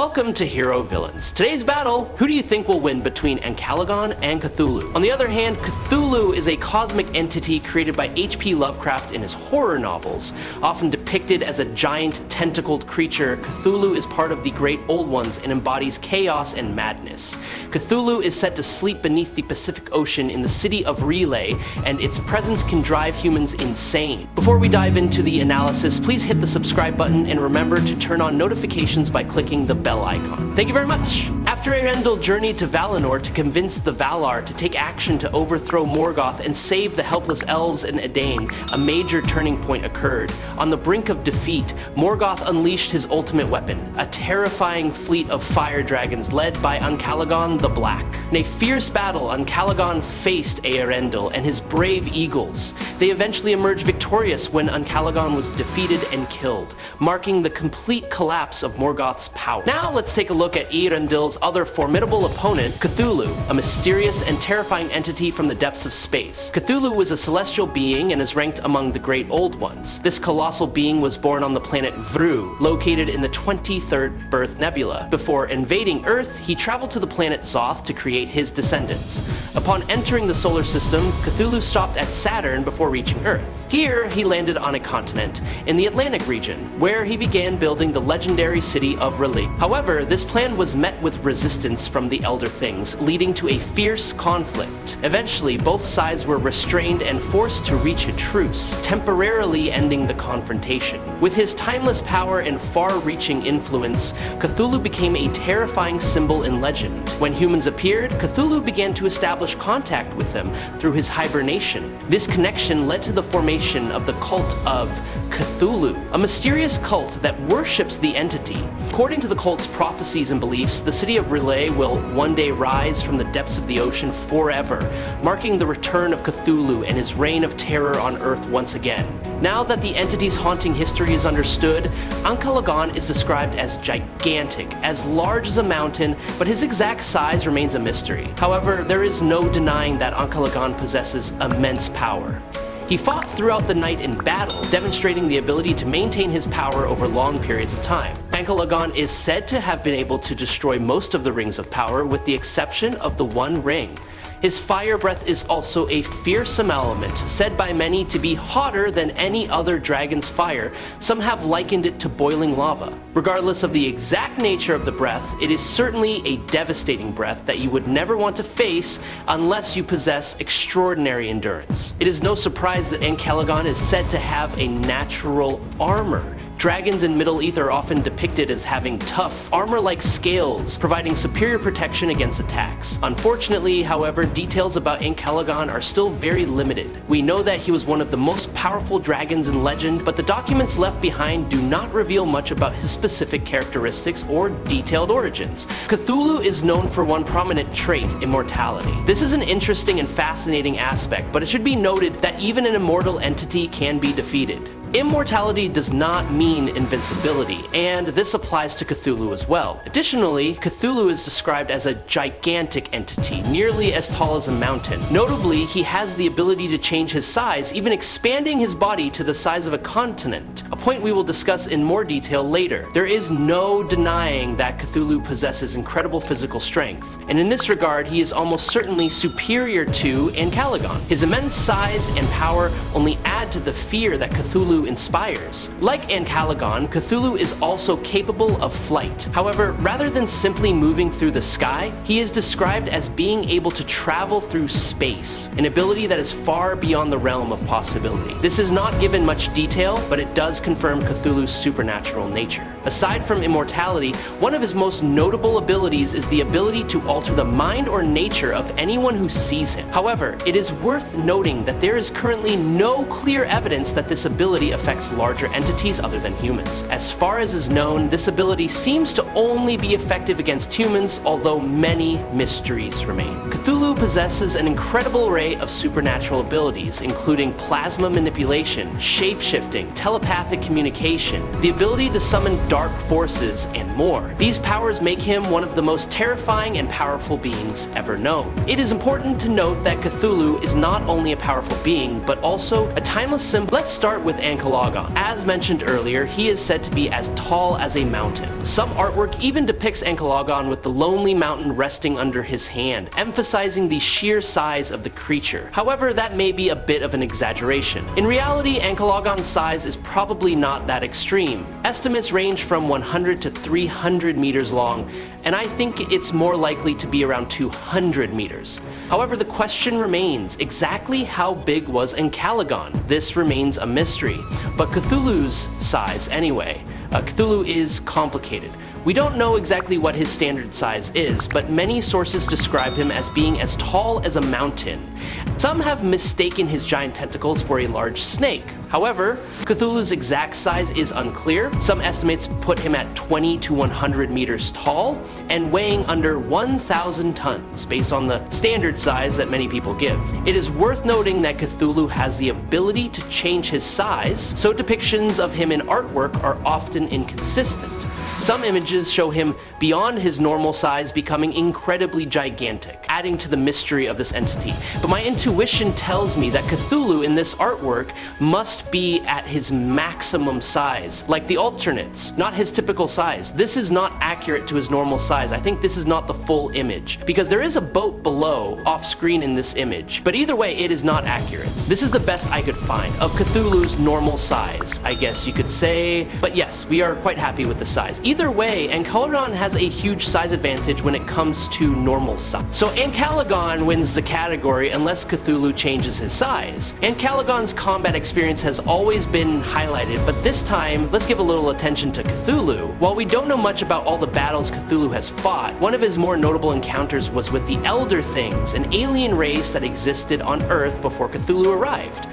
Welcome to Hero Villains. Today's battle, who do you think will win between Ancalagon and Cthulhu? On the other hand, Cthulhu is a cosmic entity created by HP Lovecraft in his horror novels. Often depicted as a giant tentacled creature, Cthulhu is part of the Great Old Ones and embodies chaos and madness. Cthulhu is said to sleep beneath the Pacific Ocean in the city of Relay, and its presence can drive humans insane. Before we dive into the analysis, please hit the subscribe button and remember to turn on notifications by clicking the bell icon. Thank you very much! After Eärendil journeyed to Valinor to convince the Valar to take action to overthrow Morgoth and save the helpless elves and Edain, a major turning point occurred. On the brink of defeat, Morgoth unleashed his ultimate weapon, a terrifying fleet of fire dragons led by Ancalagon the Black. In a fierce battle, Ancalagon faced Eärendil and his brave eagles. They eventually emerged victorious when Ancalagon was defeated and killed, marking the complete collapse of Morgoth's power. Now let's take a look at Eärendil's other formidable opponent, Cthulhu, a mysterious and terrifying entity from the depths of space. Cthulhu was a celestial being and is ranked among the Great Old Ones. This colossal being was born on the planet Vru, located in the 23rd Birth Nebula. Before invading Earth, he traveled to the planet Zoth to create his descendants. Upon entering the solar system, Cthulhu stopped at Saturn before reaching Earth. Here, he landed on a continent in the Atlantic region, where he began building the legendary city of Relay. However, this plan was met with resistance from the Elder Things, leading to a fierce conflict. Eventually, both sides were restrained and forced to reach a truce, temporarily ending the confrontation. With his timeless power and far-reaching influence, Cthulhu became a terrifying symbol in legend. When humans appeared, Cthulhu began to establish contact with them through his hibernation. This connection led to the formation of the cult of Cthulhu, a mysterious cult that worships the entity. According to the cult's prophecies and beliefs, the city of Relay will one day rise from the depths of the ocean forever, marking the return of Cthulhu and his reign of terror on Earth once again. Now that the entity's haunting history is understood, Ancalagon is described as gigantic, as large as a mountain, but his exact size remains a mystery. However, there is no denying that Ancalagon possesses immense power. He fought throughout the night in battle, demonstrating the ability to maintain his power over long periods of time. Ancalagon is said to have been able to destroy most of the rings of power with the exception of the One Ring. His fire breath is also a fearsome element, said by many to be hotter than any other dragon's fire. Some have likened it to boiling lava. Regardless of the exact nature of the breath, it is certainly a devastating breath that you would never want to face unless you possess extraordinary endurance. It is no surprise that Ancalagon is said to have a natural armor. Dragons in Middle Earth are often depicted as having tough, armor-like scales, providing superior protection against attacks. Unfortunately, however, details about Ancalagon are still very limited. We know that he was one of the most powerful dragons in legend, but the documents left behind do not reveal much about his specific characteristics or detailed origins. Cthulhu is known for one prominent trait, immortality. This is an interesting and fascinating aspect, but it should be noted that even an immortal entity can be defeated. Immortality does not mean invincibility, and this applies to Cthulhu as well. Additionally, Cthulhu is described as a gigantic entity, nearly as tall as a mountain. Notably, he has the ability to change his size, even expanding his body to the size of a continent, a point we will discuss in more detail later. There is no denying that Cthulhu possesses incredible physical strength, and in this regard, he is almost certainly superior to Ancalagon. His immense size and power only add to the fear that Cthulhu inspires. Like Ancalagon, Cthulhu is also capable of flight. However, rather than simply moving through the sky, he is described as being able to travel through space, an ability that is far beyond the realm of possibility. This is not given much detail, but it does confirm Cthulhu's supernatural nature. Aside from immortality, one of his most notable abilities is the ability to alter the mind or nature of anyone who sees him. However, it is worth noting that there is currently no clear evidence that this ability affects larger entities other than humans. As far as is known, this ability seems to only be effective against humans, although many mysteries remain. Cthulhu possesses an incredible array of supernatural abilities, including plasma manipulation, shape-shifting, telepathic communication, the ability to summon dark forces, and more. These powers make him one of the most terrifying and powerful beings ever known. It is important to note that Cthulhu is not only a powerful being, but also a timeless symbol. Let's start with Ancalagon. As mentioned earlier, he is said to be as tall as a mountain. Some artwork even depicts Ancalagon with the lonely mountain resting under his hand, emphasizing the sheer size of the creature. However, that may be a bit of an exaggeration. In reality, Ancalagon's size is probably not that extreme. Estimates range from 100 to 300 meters long, and I think it's more likely to be around 200 meters. However, the question remains, exactly how big was Ancalagon? This remains a mystery, but Cthulhu's size anyway. Cthulhu is complicated. We don't know exactly what his standard size is, but many sources describe him as being as tall as a mountain. Some have mistaken his giant tentacles for a large snake. However, Cthulhu's exact size is unclear. Some estimates put him at 20 to 100 meters tall and weighing under 1,000 tons, based on the standard size that many people give. It is worth noting that Cthulhu has the ability to change his size, so depictions of him in artwork are often inconsistent. Some images show him beyond his normal size, becoming incredibly gigantic, adding to the mystery of this entity. But my intuition tells me that Cthulhu in this artwork must be at his maximum size, like the alternates, not his typical size. This is not accurate to his normal size. I think this is not the full image, because there is a boat below, off screen in this image. But either way, it is not accurate. This is the best I could find of Cthulhu's normal size, I guess you could say. But yes, we are quite happy with the size. Either way, Ancalagon has a huge size advantage when it comes to normal size. So Ancalagon wins the category unless Cthulhu changes his size. Ancalagon's combat experience has always been highlighted, but this time, let's give a little attention to Cthulhu. While we don't know much about all the battles Cthulhu has fought, one of his more notable encounters was with the Elder Things, an alien race that existed on Earth before Cthulhu arrived.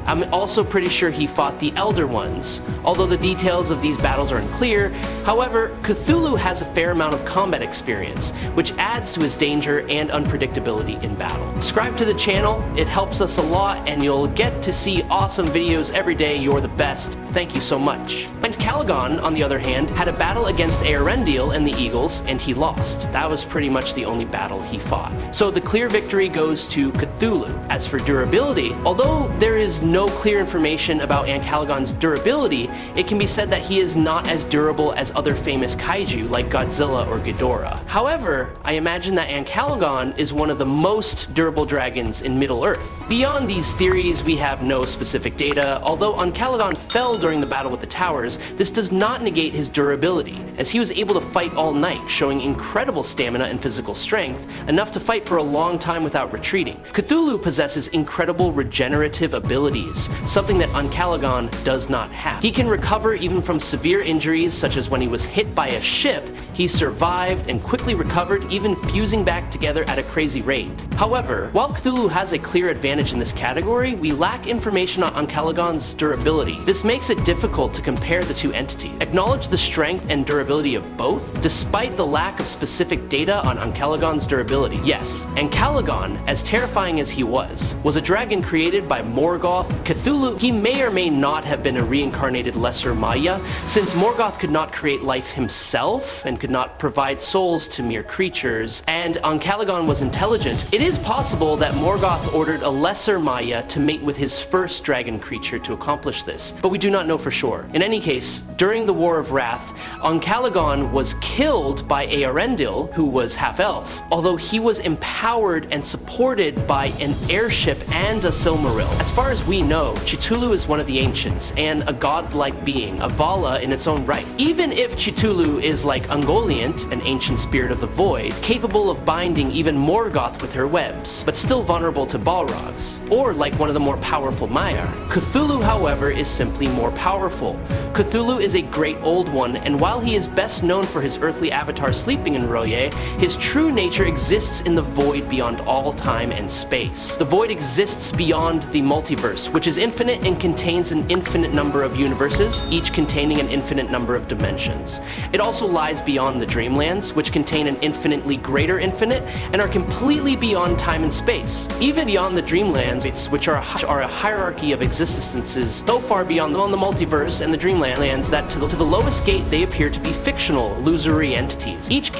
I'm also pretty sure he fought the Elder Ones, although the details of these battles are unclear. However, Cthulhu has a fair amount of combat experience, which adds to his danger and unpredictability in battle. Subscribe to the channel, it helps us a lot, and you'll get to see awesome videos every day. You're the best. Thank you so much. Ancalagon, on the other hand, had a battle against Eärendil and the Eagles, and he lost. That was pretty much the only battle he fought. So the clear victory goes to Cthulhu. As for durability, although there is no clear information about Ancalagon's durability, it can be said that he is not as durable as other famous kaiju like Godzilla or Ghidorah. However, I imagine that Ancalagon is one of the most durable dragons in Middle-earth. Beyond these theories, we have no specific data. Although Ancalagon fell during the battle with the towers, this does not negate his durability, as he was able to fight all night, showing incredible stamina and physical strength, enough to fight for a long time without retreating. Cthulhu possesses incredible regenerative abilities, something that Ancalagon does not have. He can recover even from severe injuries, such as when he was hit by a ship. He survived and quickly recovered, even fusing back together at a crazy rate. However, while Cthulhu has a clear advantage in this category, we lack information on Ancalagon's durability. This makes it difficult to compare the two entities. Acknowledge the strength and durability of both, despite the lack of specific data on Ancalagon's durability. Yes, Ancalagon, as terrifying as he was a dragon created by Morgoth. Cthulhu, he may or may not have been a reincarnated lesser Maya, since Morgoth could not create life himself and could not provide souls to mere creatures, and Ancalagon was intelligent. It is possible that Morgoth ordered a lesser Maya to mate with his first dragon creature to accomplish this, but we do not know for sure. In any case, during the War of Wrath, Ancalagon was killed by Eärendil, who was half-elf, although he was empowered and supported by an airship and a Silmaril. As far as we know, Cthulhu is one of the ancients, and a godlike being, a Vala in its own right. Even if Cthulhu is like Ungoliant, an ancient spirit of the void, capable of binding even Morgoth with her webs, but still vulnerable to Balrogs, or like one of the more powerful Maiar. Cthulhu, however, is simply more powerful. Cthulhu is a great old one, and while he is best known for his earthly avatar sleeping in R'lyeh, his true nature exists in the void beyond all time and space. The void exists beyond the multiverse, which is infinite and contains an infinite number of universes, each containing an infinite number of dimensions. It also lies beyond beyond the Dreamlands, which contain an infinitely greater infinite and are completely beyond time and space. Even beyond the Dreamlands, which are a hierarchy of existences so far beyond the multiverse and the Dreamlands that to the lowest gate they appear to be fictional, illusory entities. Each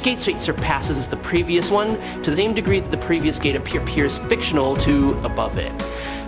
gate surpasses the previous one to the same degree that the previous gate appears fictional to above it.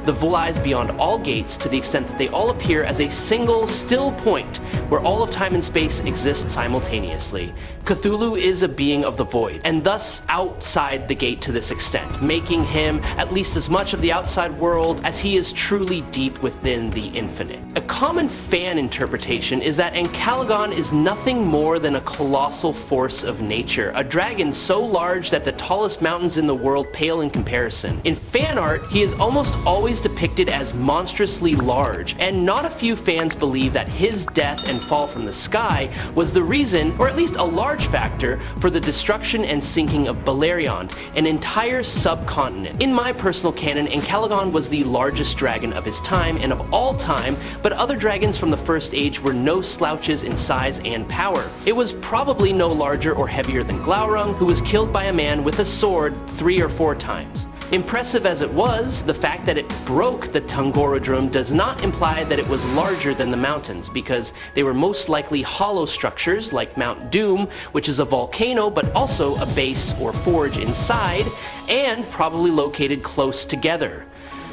The void lies beyond all gates to the extent that they all appear as a single, still point where all of time and space exist simultaneously. Cthulhu is a being of the void, and thus outside the gate to this extent, making him at least as much of the outside world as he is truly deep within the infinite. A common fan interpretation is that Ancalagon is nothing more than a colossal force of nature, a dragon so large that the tallest mountains in the world pale in comparison. In fan art, he is almost always depicted as monstrously large, and not a few fans believe that his death and fall from the sky was the reason, or at least a large factor, for the destruction and sinking of Beleriand, an entire subcontinent. In my personal canon, Ancalagon was the largest dragon of his time and of all time, but other dragons from the First Age were no slouches in size and power. It was probably no larger or heavier than Glaurung, who was killed by a man with a sword 3 or 4 times. Impressive as it was, the fact that it broke the Thangorodrim does not imply that it was larger than the mountains, because they were most likely hollow structures like Mount Doom, which is a volcano but also a base or forge inside, and probably located close together.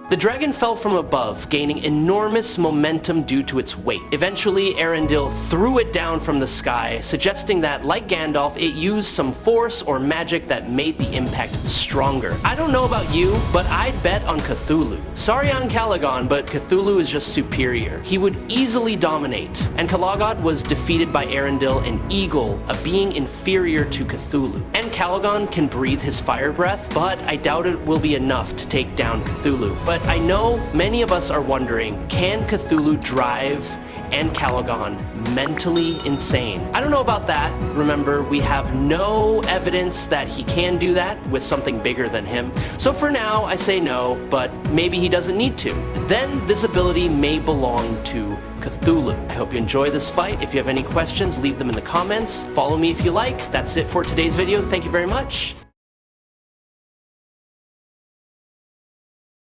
The dragon fell from above, gaining enormous momentum due to its weight. Eventually, Eärendil threw it down from the sky, suggesting that, like Gandalf, it used some force or magic that made the impact stronger. I don't know about you, but I'd bet on Cthulhu. Sorry Ancalagon, but Cthulhu is just superior. He would easily dominate. Ancalagon was defeated by Eärendil, an eagle, a being inferior to Cthulhu. Ancalagon can breathe his fire breath, but I doubt it will be enough to take down Cthulhu. But I know many of us are wondering, can Cthulhu drive Ancalagon mentally insane? I don't know about that. Remember, we have no evidence that he can do that with something bigger than him. So for now, I say no, but maybe he doesn't need to. Then this ability may belong to Cthulhu. I hope you enjoy this fight. If you have any questions, leave them in the comments. Follow me if you like. That's it for today's video. Thank you very much.